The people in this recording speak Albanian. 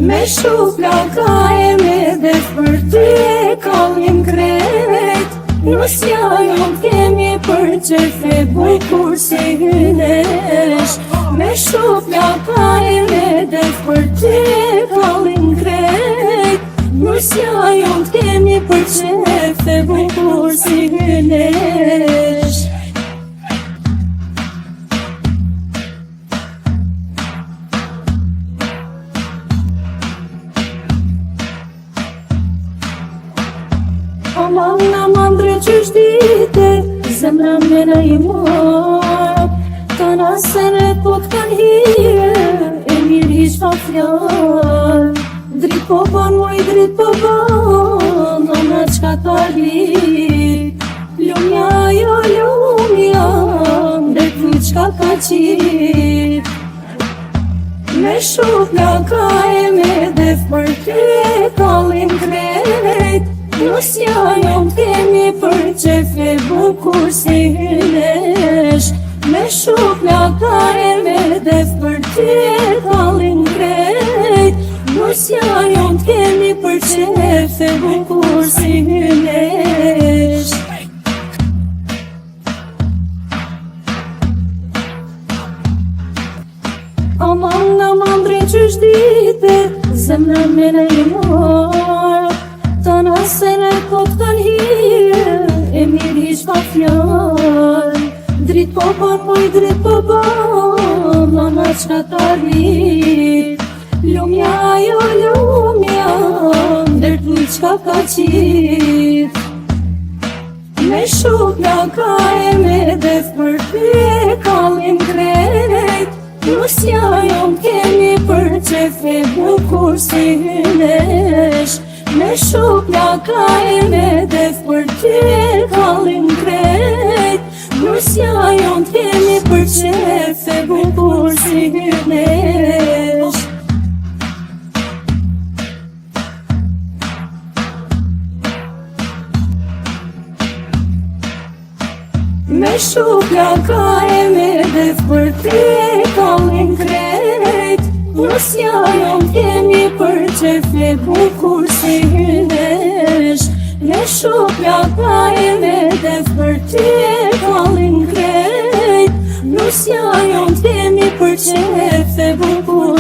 Me shupla ka e me def për ty e kallim krejt. Nusja jon kemi për qefe bukur si hynesh. Me shupla ka e me def për ty e kallim krejt. Nusja jon kemi për qefe bukur si hynesh. Aman aman dre qysh dite, zemra mena I marë. Kana sene po t'kan hire, e mirë ish pa fjallë. Drit po ban, moj drit po ban, ona qka ta lit. Lumja jo lumja, dret një qka ka qit. Me shupla ka e me def për ty e kallim krejt. Nusja jon kemi për qefe bukur si hynesh. Me shupla ka e me def për ty e kallim krejt. Nusja jon kemi për qefe bukur si hynesh. Aman aman dre qysh dite, zemra mena I marë. Tana sene po t'kan hire, e mirë ish pa fjallë. Drit po ban, moj drit po ban, ona qka ta lit. Lumja jo lumja, dert një qka ka qit. Me shupla ka e me def për ty e kallim krejt. Nusja jon kemi për qefe bukur si hynesh. Me shupla ka e me def për ty e kallim krejt. Nusja jon kemi për qefe bukur si hynesh. Me shupla ka e me def për ty e kallim krejt. Nusja jon kemi për qefe bukur si hynesh. Me shupla ka e me def për ty e kallim krejt. Nusja jon kemi për qefe bukur